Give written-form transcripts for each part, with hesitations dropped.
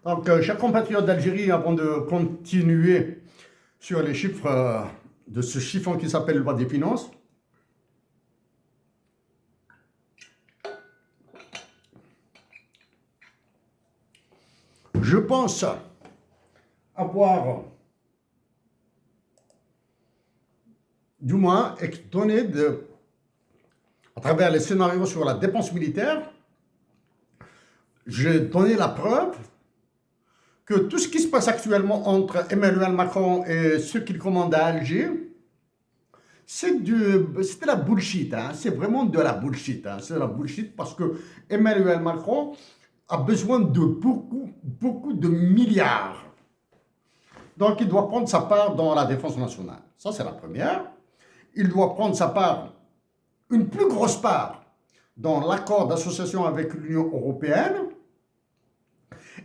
Donc, chers compatriotes d'Algérie, avant de continuer sur les chiffres de ce chiffon qui s'appelle loi des finances, je pense avoir, du moins, donné à travers les scénarios sur la dépense militaire, j'ai donné la preuve que tout ce qui se passe actuellement entre Emmanuel Macron et ceux qu'il commande à Alger, c'est de la bullshit. Hein. C'est vraiment de la bullshit. Hein. C'est de la bullshit parce que Emmanuel Macron a besoin de beaucoup de milliards. Donc, il doit prendre sa part dans la défense nationale. Ça, c'est la première. Il doit prendre sa part, une plus grosse part, dans l'accord d'association avec l'Union européenne.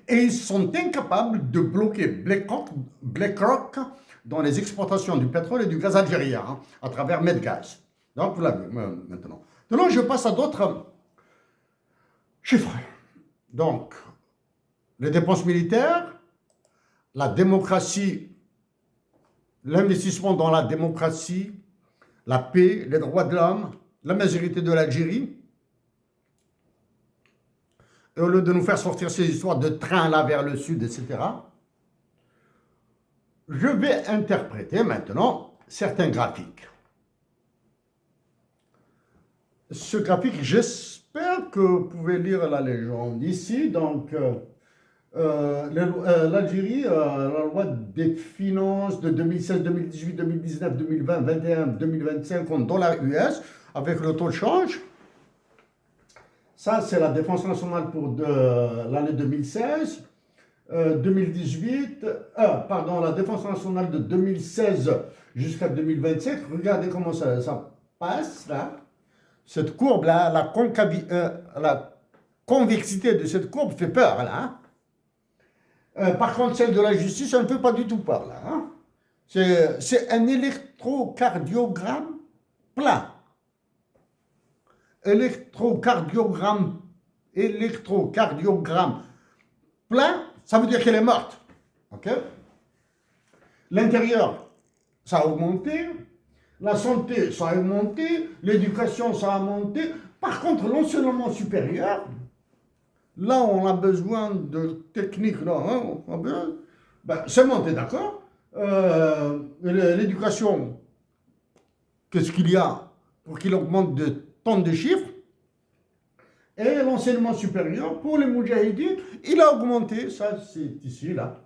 Et ils sont incapables de bloquer BlackRock dans les exportations du pétrole et du gaz algérien, hein, à travers Medgaz. Donc, vous l'avez maintenant. Maintenant, je passe à d'autres chiffres. Donc, les dépenses militaires, la démocratie, l'investissement dans la démocratie, la paix, les droits de l'homme, la majorité de l'Algérie. Et au lieu de nous faire sortir ces histoires de train là vers le sud, etc., je vais interpréter maintenant certains graphiques. Ce graphique, j'espère que vous pouvez lire la légende ici. Donc, l'Algérie, la loi des finances de 2016, 2018, 2019, 2020, 2021, 2025 en dollars US avec le taux de change. Ça, c'est la défense nationale pour l'année 2016. 2018, pardon, la défense nationale de 2016 jusqu'à 2025. Regardez comment ça passe là. Cette courbe-là, la convexité de cette courbe fait peur là. Par contre, celle de la justice, ça ne fait pas du tout peur là. Hein. C'est un électrocardiogramme plat. Électrocardiogramme plein, ça veut dire qu'elle est morte. Ok? L'intérieur, ça a augmenté. La santé, ça a augmenté. L'éducation, ça a monté. Par contre, l'enseignement supérieur, là, on a besoin de techniques. Là, hein, c'est monté, d'accord? L'éducation, qu'est-ce qu'il y a pour qu'il augmente de tant de chiffres? Et l'enseignement supérieur, pour les Moudjahidines, il a augmenté. Ça, c'est ici, là.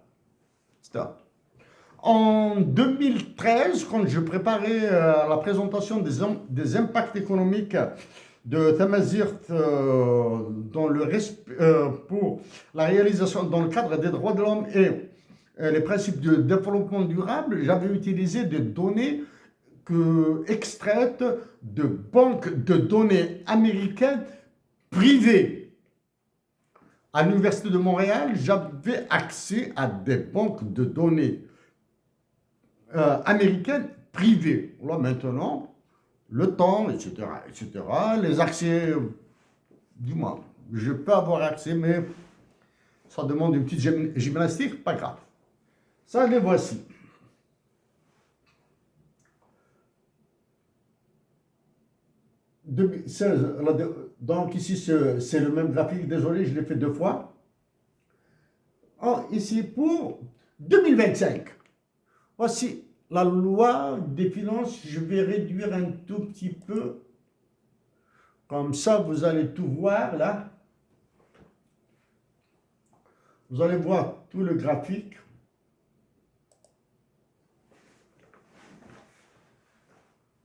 En 2013, quand je préparais la présentation des impacts économiques de Tamazirt pour la réalisation dans le cadre des droits de l'homme et les principes de développement durable, j'avais utilisé des données extraites de banques de données américaines privées. À l'Université de Montréal, j'avais accès à des banques de données américaines privées. Là, maintenant, le temps, etc., les accès, du moins, je peux avoir accès, mais ça demande une petite gymnastique, pas grave. Ça, les voici. Donc ici, c'est le même graphique. Désolé, je l'ai fait 2 fois. Ici, pour 2025, voici la loi des finances. Je vais réduire un tout petit peu. Comme ça, vous allez tout voir là. Vous allez voir tout le graphique.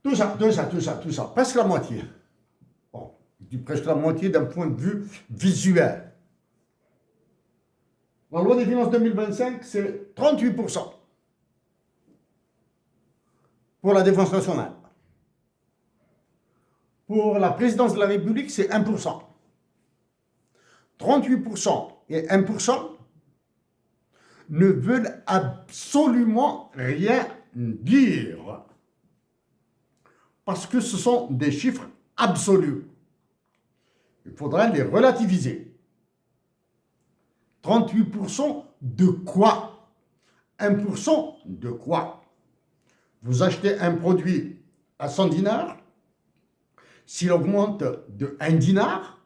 Tout ça, presque la moitié. Bon, je dis presque la moitié d'un point de vue visuel. La loi des finances 2025, c'est 38% pour la défense nationale. Pour la présidence de la République, c'est 1%. 38% et 1% ne veulent absolument rien dire. Parce que ce sont des chiffres absolus. Il faudra les relativiser. 38% de quoi? 1% de quoi? Vous achetez un produit à 100 dinars, s'il augmente de 1 dinar,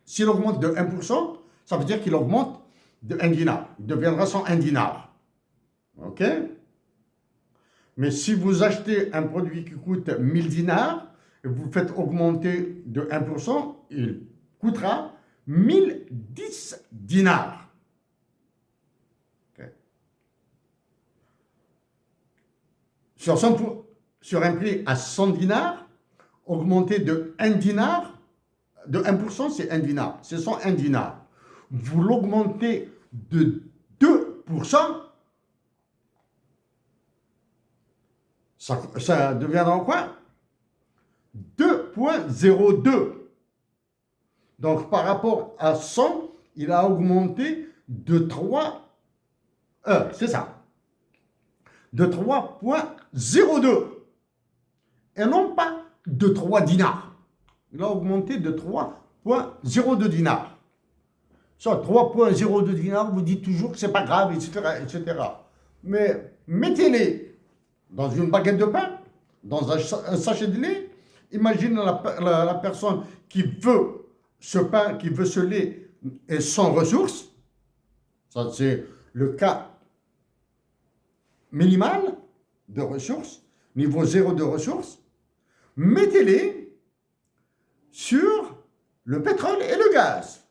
s'il augmente de 1%, ça veut dire qu'il augmente de 1 dinar. Il deviendra 101 dinars. OK? Mais si vous achetez un produit qui coûte 1000 dinars, et vous le faites augmenter de 1%, il coûtera 1010 dinars. Okay. Sur un prix à 100 dinars, augmenter de 1 dinar, de 1%, c'est 1 dinar, c'est 101 dinars. Vous l'augmentez de 2%, ça deviendra quoi? 2,02. Donc, par rapport à 100, il a augmenté de 3, c'est ça, de 3,02. Et non pas de 3 dinars. Il a augmenté de 3,02 dinars. Ça, 3,02 dinars, vous dites toujours que c'est pas grave, etc., etc. Mais mettez-les dans une baguette de pain, dans un sachet de lait. Imagine la personne qui veut ce pain, qui veut ce lait et sans ressources. Ça, c'est le cas minimal de ressources, niveau zéro de ressources. Mettez-les sur le pétrole et le gaz.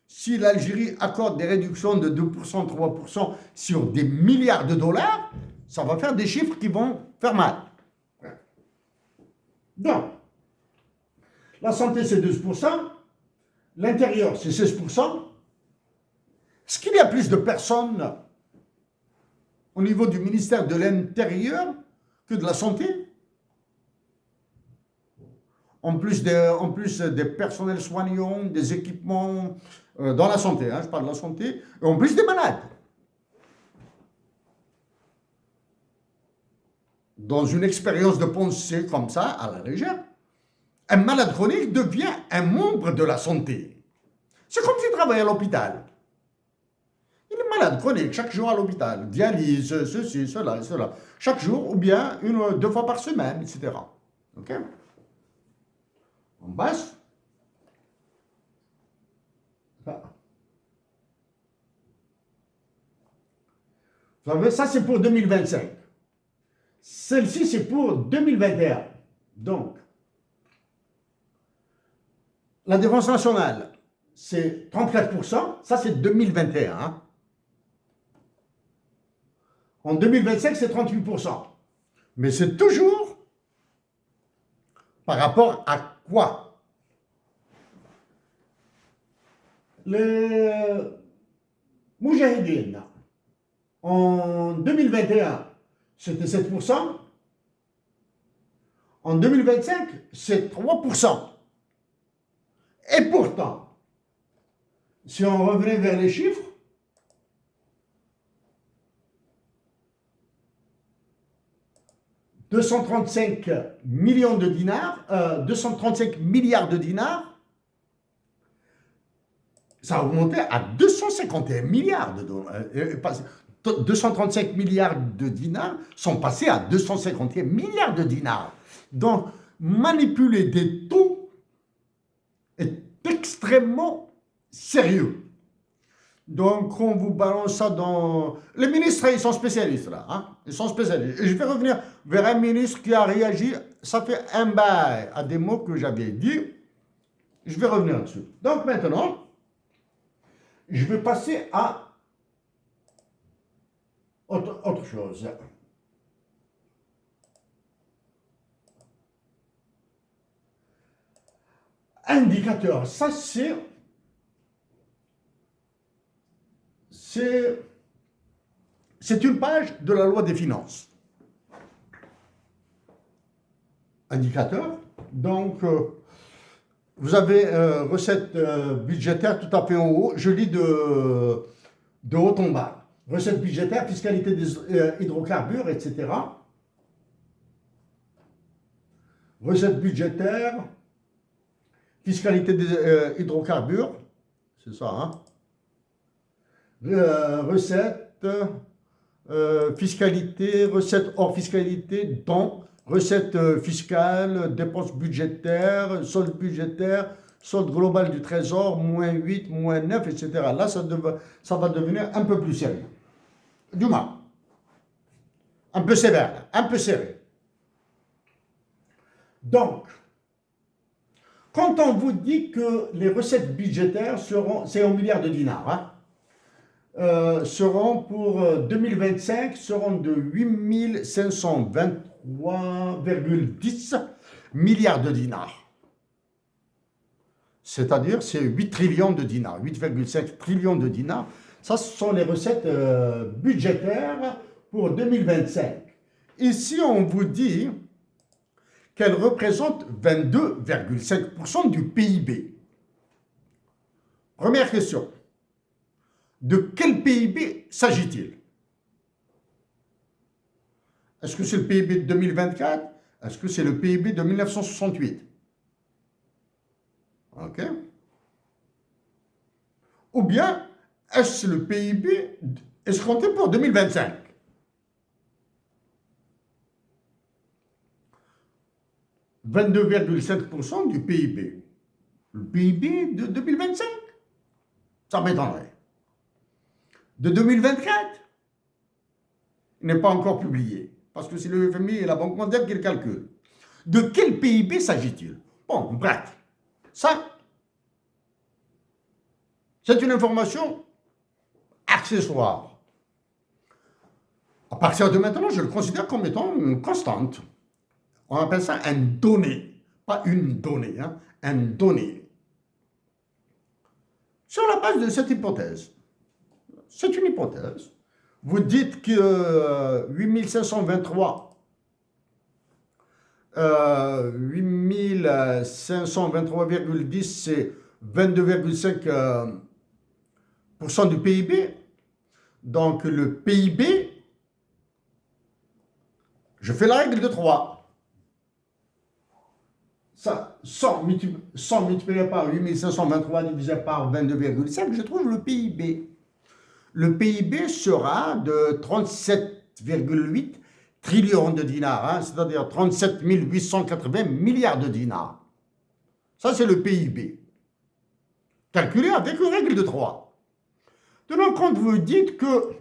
Si l'Algérie accorde des réductions de 2%, 3% sur des milliards de dollars, ça va faire des chiffres qui vont faire mal. Donc, la santé, c'est 12%, l'intérieur, c'est 16%. Est-ce qu'il y a plus de personnes au niveau du ministère de l'Intérieur que de la santé? En plus des personnels soignants, des équipements dans la santé, je parle de la santé, et en plus des malades. Dans une expérience de pensée comme ça, à la légère, un malade chronique devient un membre de la santé. C'est comme s'il travaille à l'hôpital. Il est malade chronique, chaque jour à l'hôpital, dialyse, ceci, cela, cela. Chaque jour, ou bien 1 ou 2 fois par semaine, etc. OK? En basse. Vous savez, ça c'est pour 2025. Celle-ci, c'est pour 2021. Donc, la défense nationale, c'est 34%. Ça, c'est 2021. En 2025, c'est 38%. Mais c'est toujours par rapport à quoi? Les Moudjahidines, en 2021, c'était 7%. En 2025, c'est 3%. Et pourtant, si on revenait vers les chiffres, « 235 millions de dinars, 235 milliards de dinars, ça a augmenté à 251 milliards de dollars. 235 milliards de dinars sont passés à 251 milliards de dinars. Donc, manipuler des taux est extrêmement sérieux. Donc, on vous balance ça dans... Les ministres, ils sont spécialistes là. Ils sont spécialistes. Et je vais revenir vers un ministre qui a réagi, ça fait un bail à des mots que j'avais dit. Je vais revenir dessus. Donc maintenant, je vais passer à autre chose. Indicateur, ça c'est une page de la loi des finances. Indicateur, donc vous avez recette budgétaire tout à fait en haut, je lis de haut en bas. Recette budgétaire, fiscalité des hydrocarbures, etc. Recette budgétaire, fiscalité des hydrocarbures, c'est ça, Recettes, fiscalité, recettes hors fiscalité, dons, recettes fiscales, dépenses budgétaires, solde global du trésor, moins 8, moins 9, etc. Là, ça va devenir un peu plus sérieux. Du moins, un peu sévère, un peu serré. Donc, quand on vous dit que les recettes budgétaires seront, c'est en milliards de dinars, hein, seront pour 2025 seront de 8 523,10 milliards de dinars. C'est-à-dire, c'est 8 trillions de dinars, 8,5 trillions de dinars. Ça, ce sont les recettes budgétaires pour 2025. Ici, on vous dit qu'elles représentent 22,5% du PIB. Première question. De quel PIB s'agit-il? Est-ce que c'est le PIB de 2024? Est-ce que c'est le PIB de 1968? OK? Ou bien, est-ce le PIB escompté pour 2025? « 22,5% du PIB. Le PIB de 2025? Ça m'étonnerait. De 2024? Il n'est pas encore publié, parce que c'est le FMI et la Banque mondiale qui le calculent. De quel PIB s'agit-il? Bon, bref, ça, c'est une information accessoire. À partir de maintenant, je le considère comme étant une constante. On appelle ça un donné, pas une donnée, hein, un donné. Sur la base de cette hypothèse, c'est une hypothèse. Vous dites que 8523, 8523,10, c'est 22,5% du PIB. Donc le PIB, je fais la règle de 3. Ça, 100 multiplié par 8523 divisé par 22,5, je trouve le PIB. Le PIB sera de 37,8 trillions de dinars, hein, c'est-à-dire 37 880 milliards de dinars. Ça, c'est le PIB. Calculé avec une règle de 3. Tenant compte, vous dites que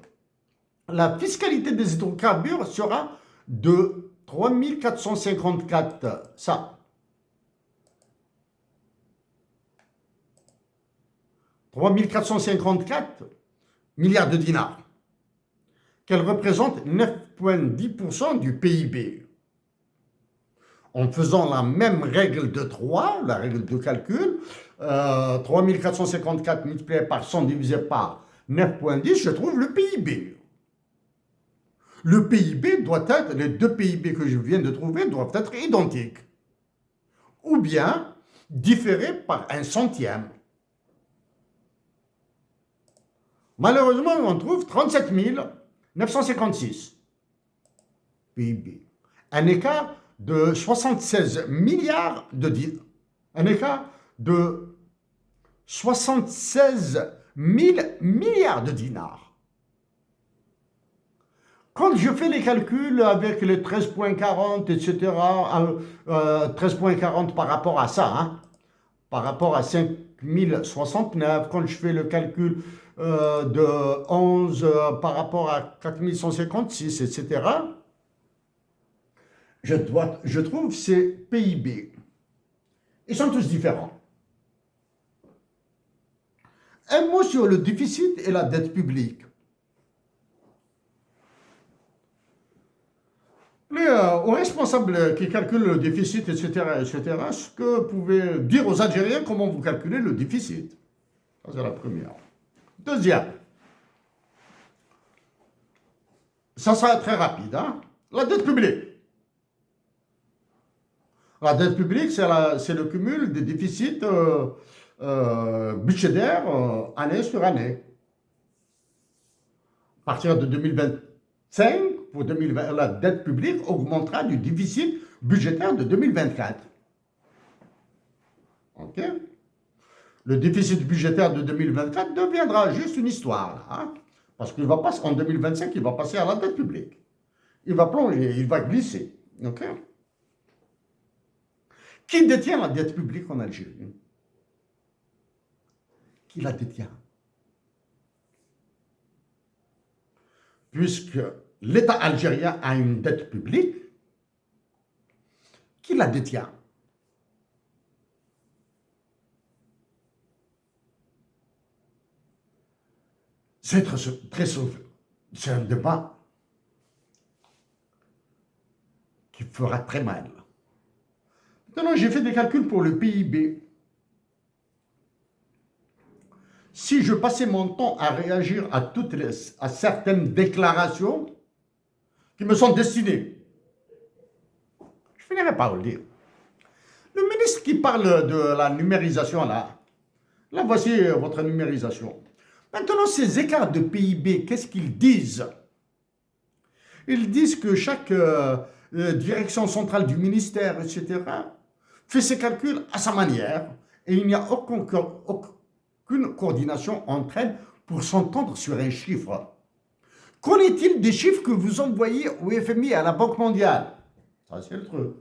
la fiscalité des hydrocarbures sera de 3 454. Ça. 3 454 milliards de dinars, qu'elle représente 9,10% du PIB. En faisant la même règle de 3, la règle de calcul, 3 454 multiplié par 100 divisé par 9,10, je trouve le PIB. Le PIB doit être, les deux PIB que je viens de trouver doivent être identiques. Ou bien différés par un centième. Malheureusement, on trouve 37 956 PIB. Un écart de 76 milliards de dinars. Un écart de 76 000 milliards de dinars. Quand je fais les calculs avec les 13,40, etc., 13,40 par rapport à ça, hein, par rapport à 5069, quand je fais le calcul de 11 par rapport à 4156, etc., je trouve ces PIB. Ils sont tous différents. Un mot sur le déficit et la dette publique. Aux responsables qui calculent le déficit, etc., est-ce que vous pouvez dire aux Algériens comment vous calculez le déficit? Ça, c'est la première. Deuxième. Ça sera très rapide, hein? La dette publique. La dette publique, c'est le cumul des déficits budgétaires année sur année. À partir de 2025, pour 2020, la dette publique augmentera du déficit budgétaire de 2024. OK? Le déficit budgétaire de 2024 deviendra juste une histoire, là, hein, parce qu'il va passer, en 2025, il va passer à la dette publique. Il va plonger, il va glisser. Ok? Qui détient la dette publique en Algérie? Qui la détient? Puisque l'État algérien a une dette publique, qui la détient? C'est c'est un débat qui fera très mal. Maintenant, j'ai fait des calculs pour le PIB. Si je passais mon temps à réagir à certaines déclarations qui me sont destinées, je finirai par le dire. Le ministre qui parle de la numérisation, là voici votre numérisation. Maintenant, ces écarts de PIB, qu'est-ce qu'ils disent? Ils disent que chaque direction centrale du ministère, etc., fait ses calculs à sa manière et il n'y a aucune coordination entre elles pour s'entendre sur un chiffre. Qu'en est-il des chiffres que vous envoyez au FMI et à la Banque mondiale? Ça, c'est le truc.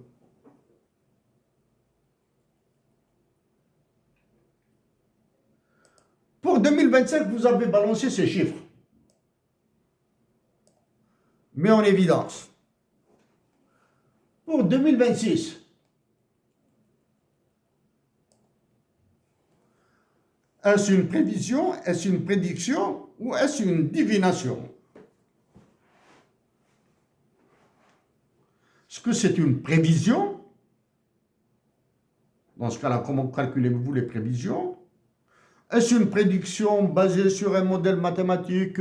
Pour 2025, vous avez balancé ces chiffres. Mais en évidence. Pour 2026, est-ce une prévision, est-ce une prédiction ou est-ce une divination? Est-ce que c'est une prévision? Dans ce cas-là, comment calculez-vous les prévisions? Est-ce une prédiction basée sur un modèle mathématique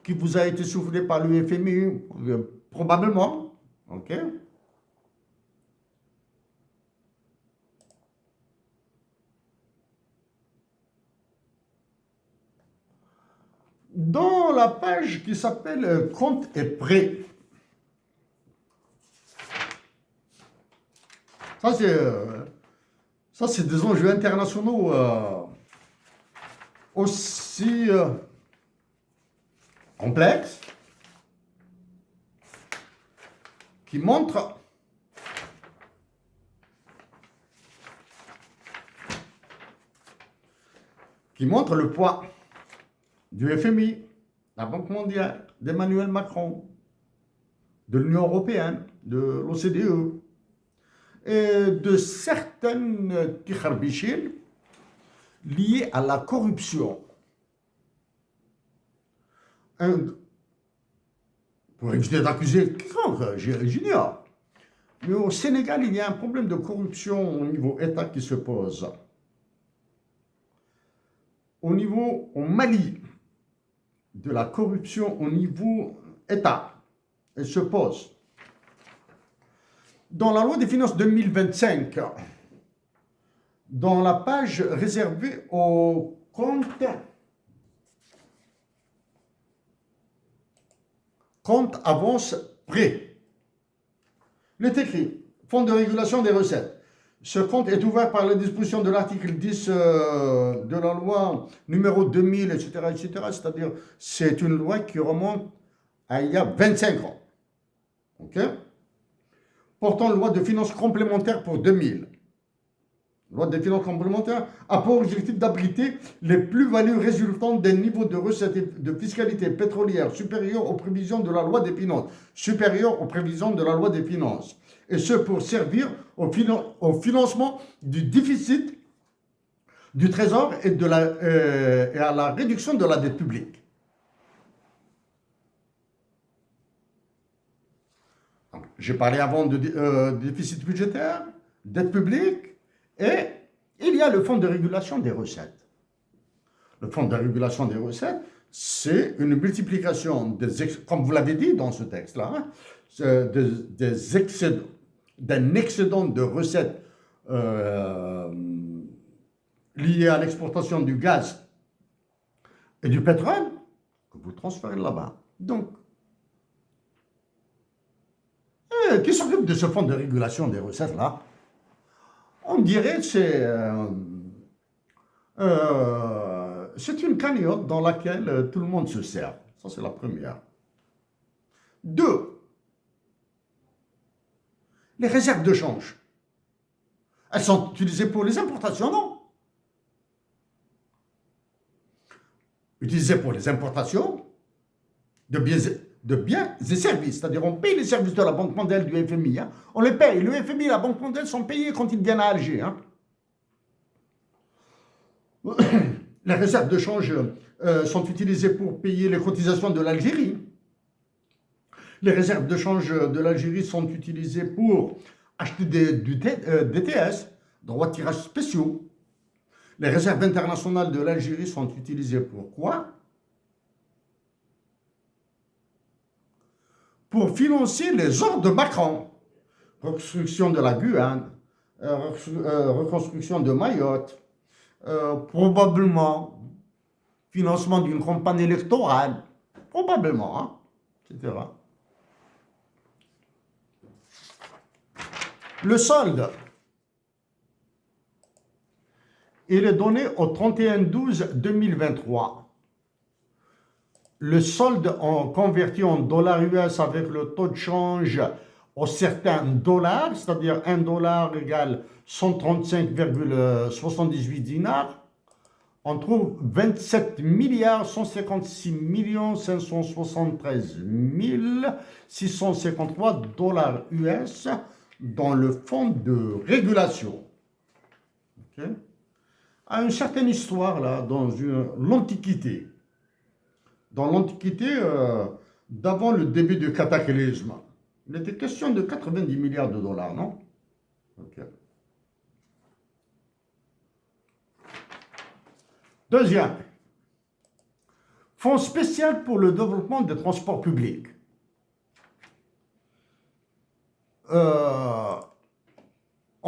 qui vous a été soufflé par le FMI? Probablement. OK? Dans la page qui s'appelle Compte et prêt, ça c'est des enjeux internationaux aussi complexes qui montrent le poids du FMI, de la Banque mondiale, d'Emmanuel Macron, de l'Union européenne, de l'OCDE et de certaines tikharbichines liées à la corruption. Pour éviter d'accuser quiconque, j'ignore. Mais au Sénégal, il y a un problème de corruption au niveau État qui se pose. Au Mali, de la corruption au niveau État, elle se pose. Dans la loi des finances 2025, dans la page réservée aux comptes avance prêt, il est écrit Fonds de régulation des recettes. Ce compte est ouvert par la disposition de l'article 10 de la loi numéro 2000, etc., etc. C'est-à-dire, c'est une loi qui remonte à il y a 25 ans. OK? Portant loi de finances complémentaires pour 2000. Loi des finances complémentaires a pour objectif d'abriter les plus-values résultantes des niveaux de recettes de fiscalité pétrolière supérieurs aux prévisions de la loi des finances. Supérieurs aux prévisions de la loi des finances. Et ce pour servir au financement du déficit du Trésor et à la réduction de la dette publique. J'ai parlé avant de déficit budgétaire, dette publique, et il y a le fonds de régulation des recettes. Le fonds de régulation des recettes, c'est une multiplication, comme vous l'avez dit dans ce texte-là, hein, d'un excédent de recettes liées à l'exportation du gaz et du pétrole que vous transférez là-bas. Donc, qui s'occupe de ce fonds de régulation des recettes-là? On dirait que c'est C'est une cagnotte dans laquelle tout le monde se sert. Ça, c'est la première. Deux, les réserves de change. Elles sont utilisées pour les importations, non? Utilisées pour les importations de biens et services. C'est-à-dire, on paye les services de la Banque mondiale, du FMI. Hein. On les paye. Le FMI et la Banque mondiale sont payés quand ils viennent à Alger. Hein. Les réserves de change sont utilisées pour payer les cotisations de l'Algérie. Les réserves de change de l'Algérie sont utilisées pour acheter des DTS, droits de tirage spéciaux. Les réserves internationales de l'Algérie sont utilisées pour quoi? Pour financer les ordres de Macron. Reconstruction de la Guyane, reconstruction de Mayotte, probablement financement d'une campagne électorale, probablement, hein, etc. Le solde, il est donné au 31/12/2023. Le solde converti en dollars US avec le taux de change au certain dollar, c'est-à-dire 1 dollar égale 135,78 dinars, on trouve 27 156 573 653 dollars US dans le fonds de régulation. Okay. À une certaine histoire, là, dans l'Antiquité. Dans l'Antiquité, d'avant le début du cataclysme, il était question de 90 milliards de dollars, non? Okay. Deuxième, fonds spécial pour le développement des transports publics. En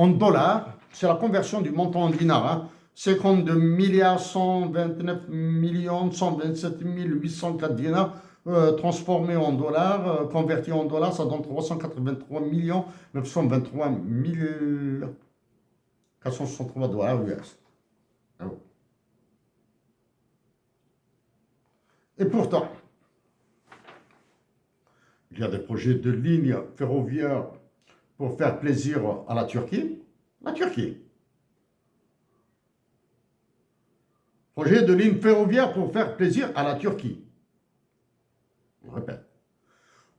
dollars, c'est la conversion du montant en dinars. Hein. 52 milliards 129 127 804 dinars transformés en dollars, convertis en dollars, ça donne 383 923 463 dollars US. Et pourtant, il y a des projets de lignes ferroviaires pour faire plaisir à la Turquie. La Turquie. Projet de ligne ferroviaire pour faire plaisir à la Turquie. Je répète.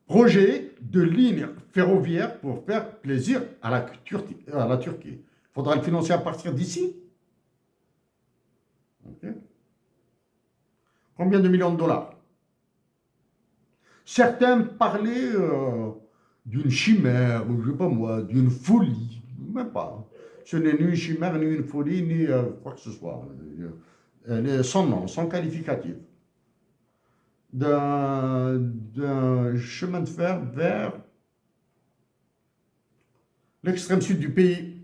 Projet de ligne ferroviaire pour faire plaisir à la Turquie. Il faudra le financer à partir d'ici. Okay. Combien de millions de dollars? Certains parlaient d'une chimère, ou je ne sais pas moi, d'une folie. Même pas. Ce n'est ni une chimère, ni une folie, ni quoi que ce soit. Sans nom, sans qualificatif. D'un chemin de fer vers l'extrême sud du pays.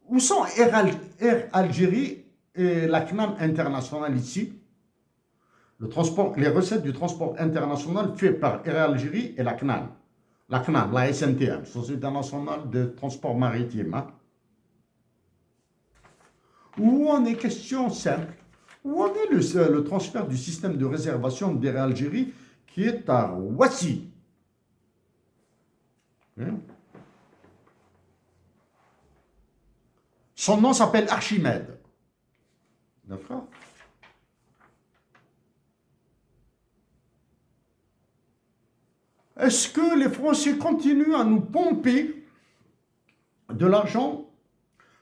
Où sont Air Algérie et la CNAM internationale ici? Les recettes du transport international fait par Air Algérie et la CNAM. La CNAM, la SNTM, Société nationale de transport maritime. Hein? Où on est question simple, où on est le transfert du système de réservation d'Air Algérie qui est à Roissy. Hein? Son nom s'appelle Archimède. D'accord? Est-ce que les Français continuent à nous pomper de l'argent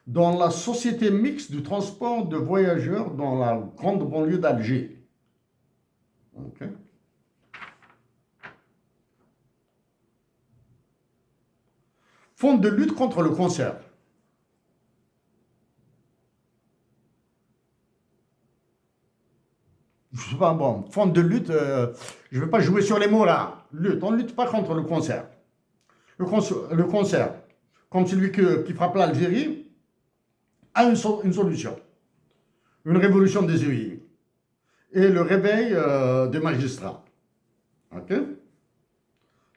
dans la société mixte du transport de voyageurs dans la grande banlieue d'Alger? Okay. Fonds de lutte contre le cancer. Je sais pas, bon, fonds de lutte, je ne vais pas jouer sur les mots là. Lutte, on ne lutte pas contre le cancer. Le cancer, comme celui qui frappe l'Algérie, a une solution. Une révolution des UI. Et le réveil des magistrats. Ok?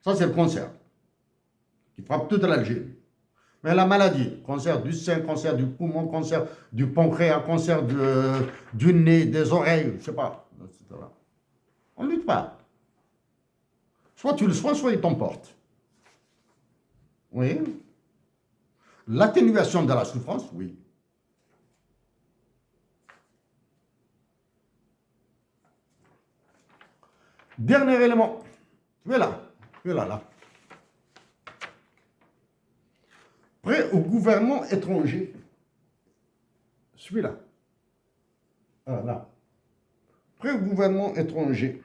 Ça, c'est le cancer qui frappe toute l'Algérie. Mais la maladie, cancer du sein, cancer du poumon, cancer du pancréas, cancer du nez, des oreilles, je ne sais pas, etc. On ne lutte pas. Soit tu le soignes, soit il t'emporte. Oui. L'atténuation de la souffrance, oui. Dernier élément. Tu es là. Tu es là, là. Prêt au gouvernement étranger. Celui-là. Ah, là. Prêt au gouvernement étranger.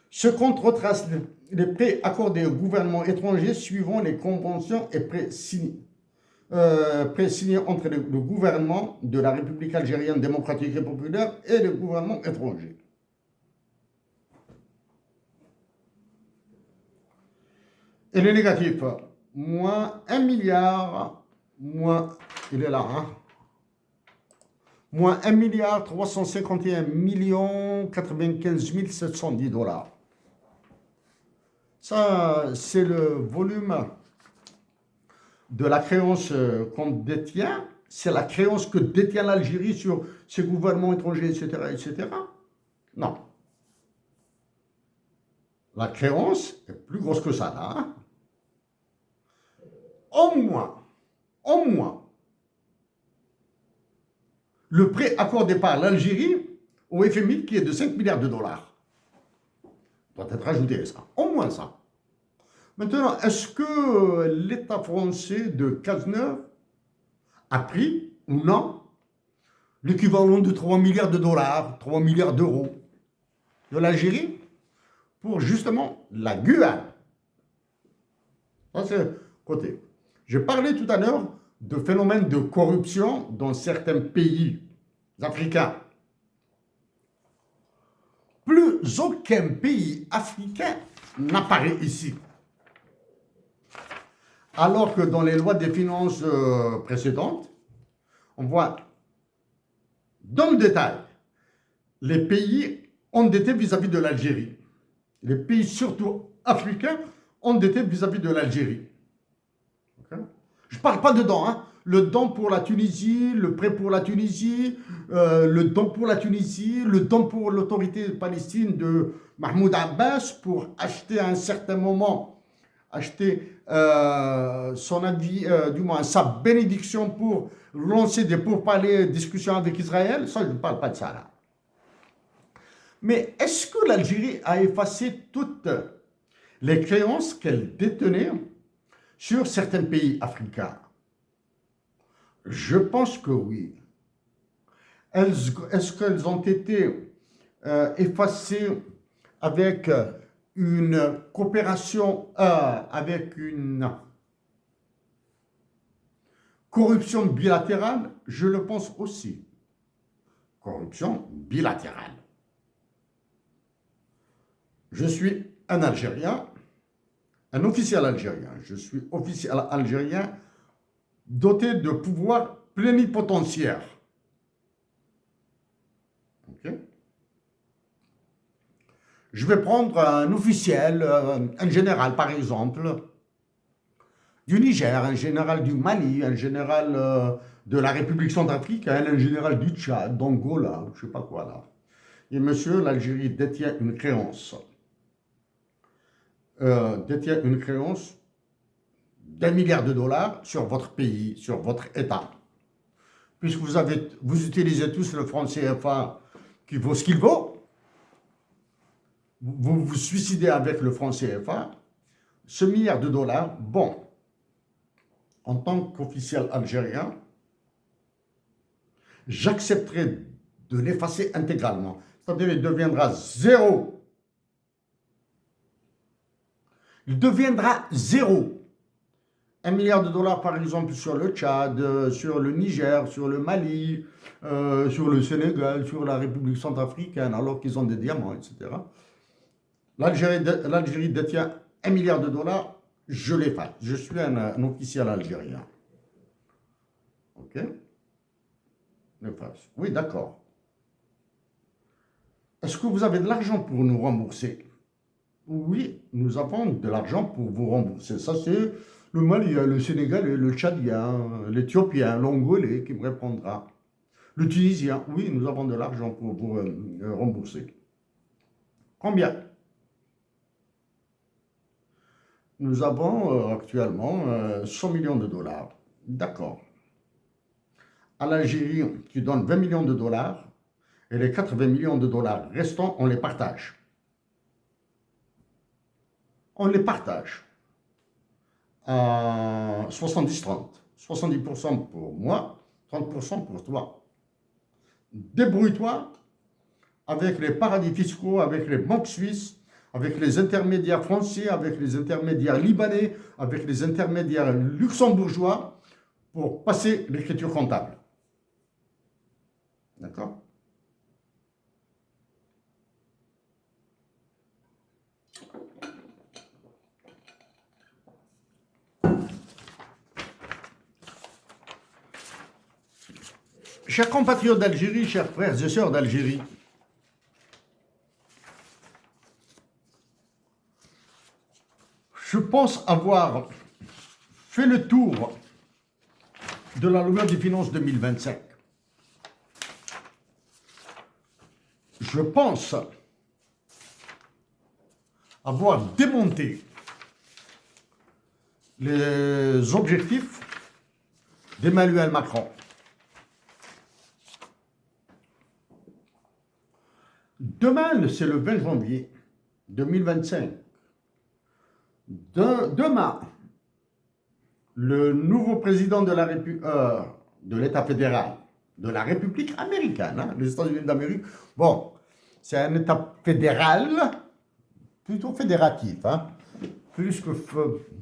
Ce compte retrace les prêts accordés au gouvernement étranger suivant les conventions et prêts signés entre le gouvernement de la République algérienne démocratique et populaire et le gouvernement étranger. Et le négatif, moins 1 milliard, moins, il est là, hein, moins 1 milliard 351 millions 95 710 dollars. Ça, c'est le volume de la créance qu'on détient, c'est la créance que détient l'Algérie sur ses gouvernements étrangers, etc., etc. Non. La créance est plus grosse que ça, là. Hein. Au moins, le prêt accordé par l'Algérie au FMI qui est de 5 milliards de dollars doit être ajouté, ça. Au moins ça. Maintenant, est-ce que l'État français de Cazeneuve a pris ou non l'équivalent de 3 milliards de dollars, 3 milliards d'euros de l'Algérie pour justement la Guyane? Ça, c'est côté. J'ai parlé tout à l'heure de phénomènes de corruption dans certains pays africains. Plus aucun pays africain n'apparaît ici. Alors que dans les lois des finances précédentes, on voit dans le détail les pays endettés vis-à-vis de l'Algérie. Les pays surtout africains endettés vis-à-vis de l'Algérie. Okay. Je ne parle pas dedans, hein. Le don pour la Tunisie, le prêt pour la Tunisie, le don pour la Tunisie, le don pour l'autorité palestine de Mahmoud Abbas pour acheter à un certain moment, son avis, du moins sa bénédiction pour lancer des pourparlers, discussions avec Israël. Ça, je ne parle pas de ça là. Mais est-ce que l'Algérie a effacé toutes les créances qu'elle détenait sur certains pays africains? Je pense que oui. Est-ce qu'elles ont été effacées avec une coopération, avec une corruption bilatérale? Je le pense aussi. Corruption bilatérale. Je suis un Algérien, un officiel algérien. Je suis officiel algérien doté de pouvoirs plénipotentiaires. Okay. Je vais prendre un officiel, un général par exemple, du Niger, un général du Mali, un général de la République centrafricaine, un général du Tchad, d'Angola, je ne sais pas quoi là. Et monsieur, l'Algérie détient une créance. D'1 milliard de dollars sur votre pays, sur votre État. Puisque vous utilisez tous le franc CFA qui vaut ce qu'il vaut, vous vous suicidez avec le franc CFA, ce milliard de dollars, bon, en tant qu'officiel algérien, j'accepterai de l'effacer intégralement. C'est-à-dire qu'il deviendra zéro. Il deviendra zéro. 1 milliard de dollars, par exemple, sur le Tchad, sur le Niger, sur le Mali, sur le Sénégal, sur la République centrafricaine, alors qu'ils ont des diamants, etc. L'Algérie détient 1 milliard de dollars, je l'efface. Je suis un officiel algérien. OK? L'efface. Oui, d'accord. Est-ce que vous avez de l'argent pour nous rembourser? Oui, nous avons de l'argent pour vous rembourser. Ça, c'est Le Malien, le Sénégalais, le Tchadien, l'Éthiopien, l'Angolais qui me répondra. Le Tunisien, oui, nous avons de l'argent pour vous rembourser. Combien? Nous avons actuellement 100 millions de dollars. D'accord. À l'Algérie, tu donnes 20 millions de dollars et les 80 millions de dollars restants, on les partage. On les partage à 70-30. 70% pour moi, 30% pour toi. Débrouille-toi avec les paradis fiscaux, avec les banques suisses, avec les intermédiaires français, avec les intermédiaires libanais, avec les intermédiaires luxembourgeois pour passer l'écriture comptable. D'accord? Chers compatriotes d'Algérie, chers frères et sœurs d'Algérie, je pense avoir fait le tour de la loi des finances 2025. Je pense avoir démonté les objectifs d'Emmanuel Macron. Demain, c'est le 20 janvier 2025. Demain, le nouveau président de l'État fédéral, de la République américaine, hein, les États-Unis d'Amérique, bon, c'est un État fédéral, plutôt fédératif, hein, plus que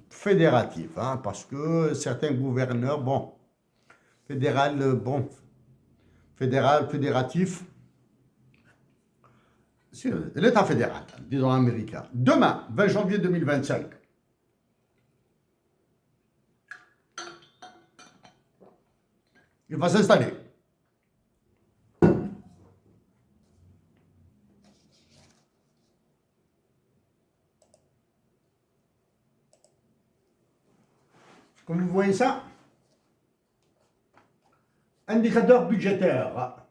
fédératif, hein, parce que certains gouverneurs, bon, fédéral, bon, fédéral, fédératif, c'est l'État fédéral, disons américain. Demain, 20 janvier 2025, il va s'installer. Comme vous voyez ça, indicateur budgétaire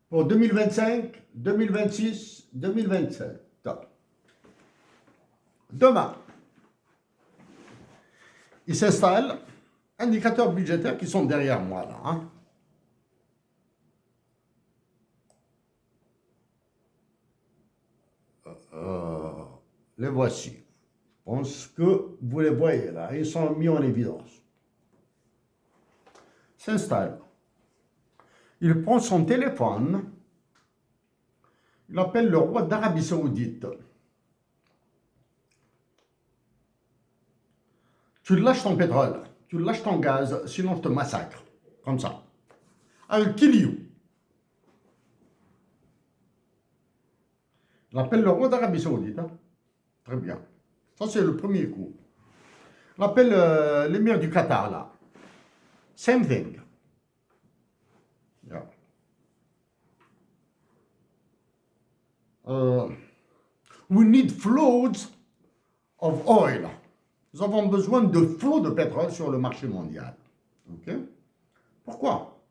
pour 2025, 2026, 2027. Demain, il s'installe, indicateurs budgétaires qui sont derrière moi là. Hein. Les voici. Je pense que vous les voyez là, ils sont mis en évidence. S'installe. Il prend son téléphone, il appelle le roi d'Arabie Saoudite. Tu lâches ton pétrole, tu lâches ton gaz, sinon je te massacre. Comme ça. I'll kill you. Il appelle le roi d'Arabie Saoudite. Hein. Très bien. Ça, c'est le premier coup. Il appelle l'émir du Qatar, là. Same thing. Yeah. We need flows of oil. Nous avons besoin de flots de pétrole sur le marché mondial. Okay? Pourquoi?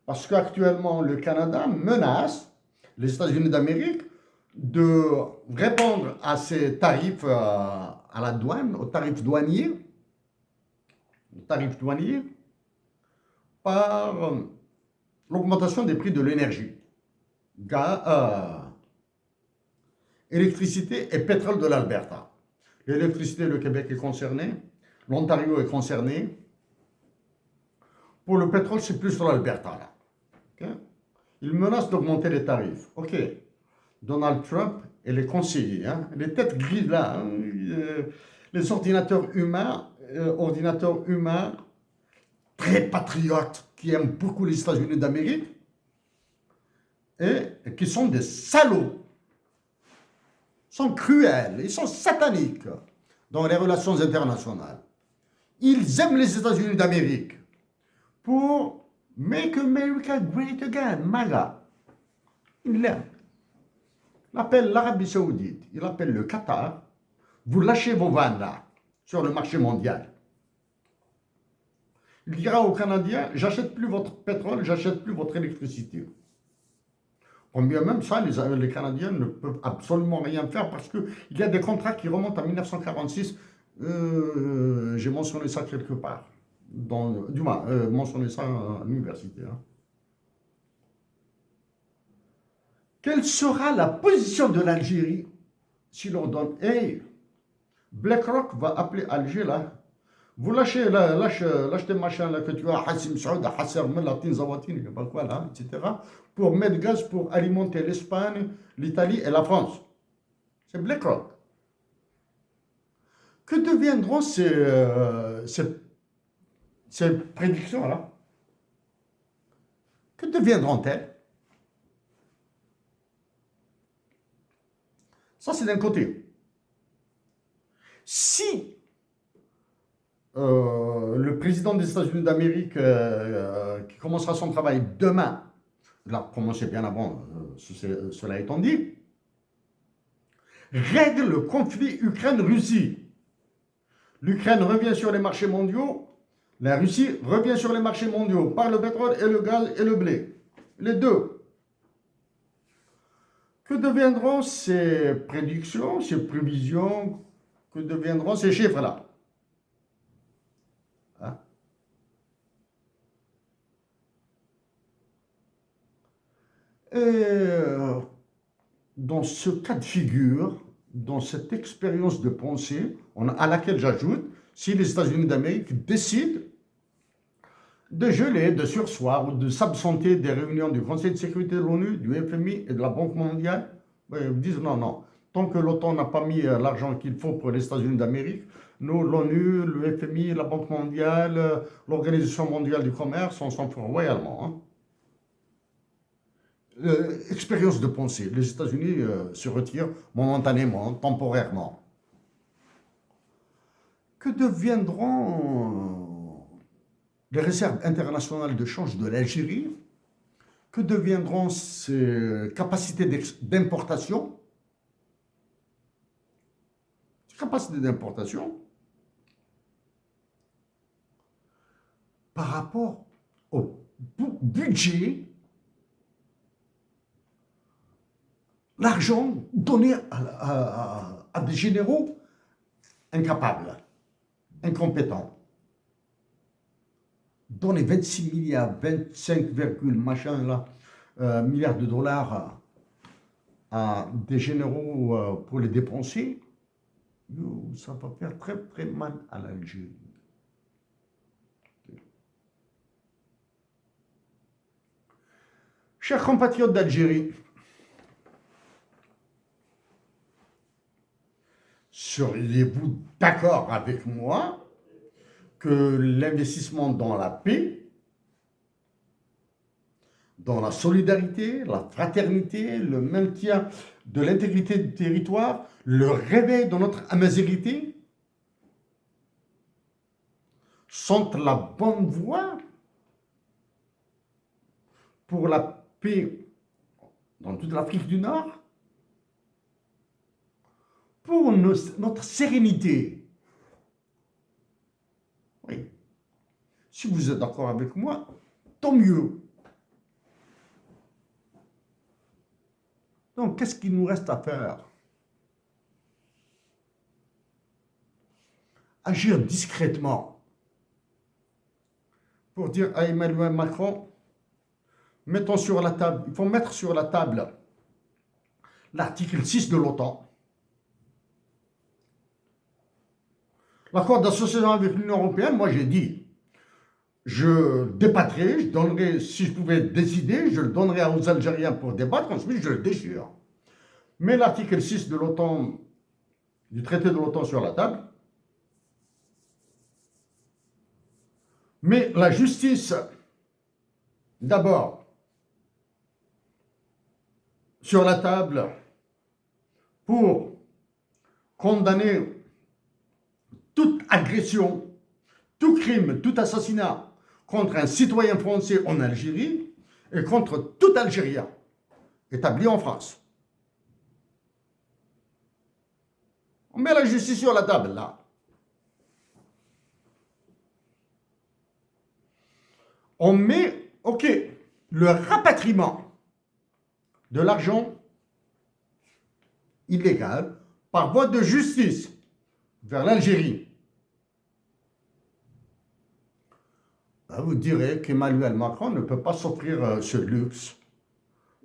Parce qu'actuellement, le Canada menace les États-Unis d'Amérique de répondre à ces tarifs à la douane, aux tarifs douaniers, par l'augmentation des prix de l'énergie, électricité et pétrole de l'Alberta. L'électricité, le Québec est concerné, l'Ontario est concerné. Pour le pétrole, c'est plus sur l'Alberta. Là. Okay? Il menace d'augmenter les tarifs. OK. Donald Trump et les conseillers, hein, les têtes grises là, hein, les ordinateurs humains, très patriotes, qui aiment beaucoup les États-Unis d'Amérique, et qui sont des salauds. Ils sont cruels, ils sont sataniques dans les relations internationales. Ils aiment les États-Unis d'Amérique pour Make America Great Again, MAGA. Ils l'aiment. Il appelle l'Arabie Saoudite, il appelle le Qatar. Vous lâchez vos vannes là, sur le marché mondial. Il dira aux Canadiens, j'achète plus votre pétrole, j'achète plus votre électricité. Combien même ça, les Canadiens ne peuvent absolument rien faire parce qu'il y a des contrats qui remontent à 1946. J'ai mentionné ça quelque part. Du moins, mentionné ça à l'université. Hein. Quelle sera la position de l'Algérie si l'on donne... Hey, BlackRock va appeler Alger là. Vous lâchez tes machins là que tu as, Hassim Saoud, Hasser Melatin, Zawatine, je sais pas quoi là, etc. pour mettre gaz pour alimenter l'Espagne, l'Italie et la France. C'est BlackRock. Que deviendront ces prédictions-là? Que deviendront-elles? Ça, c'est d'un côté. Si le président des États-Unis d'Amérique, qui commencera son travail demain, là, commencé bien avant, cela étant dit, règle le conflit Ukraine-Russie. L'Ukraine revient sur les marchés mondiaux, la Russie revient sur les marchés mondiaux par le pétrole et le gaz et le blé. Les deux. Que deviendront ces prédictions, ces prévisions, que deviendront ces chiffres-là? Hein? Et dans ce cas de figure, dans cette expérience de pensée, à laquelle j'ajoute, si les États-Unis d'Amérique décident de geler, de surseoir ou de s'absenter des réunions du Conseil de sécurité de l'ONU, du FMI et de la Banque mondiale, ils disent non, non. Tant que l'OTAN n'a pas mis l'argent qu'il faut pour les États-Unis d'Amérique, nous, l'ONU, le FMI, la Banque mondiale, l'Organisation mondiale du commerce, on s'en fout royalement. Hein. Expérience de pensée. Les États-Unis se retirent momentanément, temporairement. Que deviendront les réserves internationales de change de l'Algérie? Que deviendront ses capacités d'importation? Capacité d'importation par rapport au budget, l'argent donné à des généraux incapables, incompétents. Donner 26 milliards, 25, machin là, milliards de dollars à des généraux pour les dépenser, ça va faire très très mal à l'Algérie. Chers compatriotes d'Algérie, seriez-vous d'accord avec moi que l'investissement dans la paix, dans la solidarité, la fraternité, le maintien de l'intégrité du territoire, le réveil de notre amazérité sont la bonne voie pour la paix dans toute l'Afrique du Nord, pour notre sérénité. Oui. Si vous êtes d'accord avec moi, tant mieux. Donc, qu'est-ce qu'il nous reste à faire? Agir discrètement pour dire à Emmanuel Macron, mettons sur la table, il faut mettre sur la table l'article 6 de l'OTAN, l'accord d'association avec l'Union européenne. Moi j'ai dit, je débattrai, je donnerai, si je pouvais décider, je le donnerai aux Algériens pour débattre, ensuite je le déchire. Mets l'article 6 de l'OTAN, du traité de l'OTAN sur la table. Mais la justice, d'abord, sur la table pour condamner toute agression, tout crime, tout assassinat contre un citoyen français en Algérie et contre tout Algérien établi en France. On met la justice sur la table, là. On met, ok, le rapatriement de l'argent illégal par voie de justice vers l'Algérie. Ben, vous direz qu'Emmanuel Macron ne peut pas s'offrir ce luxe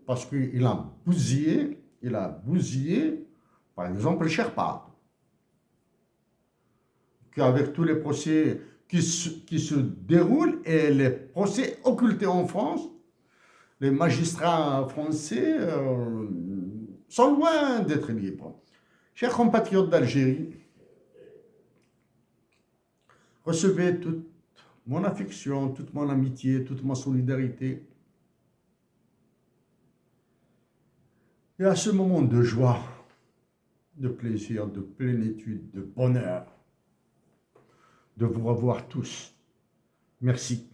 parce qu'il a bousillé, par exemple, le Sherpa, qu'avec tous les procès qui se déroulent et les procès occultés en France, les magistrats français sont loin d'être libres. Chers compatriotes d'Algérie, recevez toute mon affection, toute mon amitié, toute ma solidarité. Et à ce moment de joie, de plaisir, de plénitude, de bonheur, de vous revoir tous. Merci.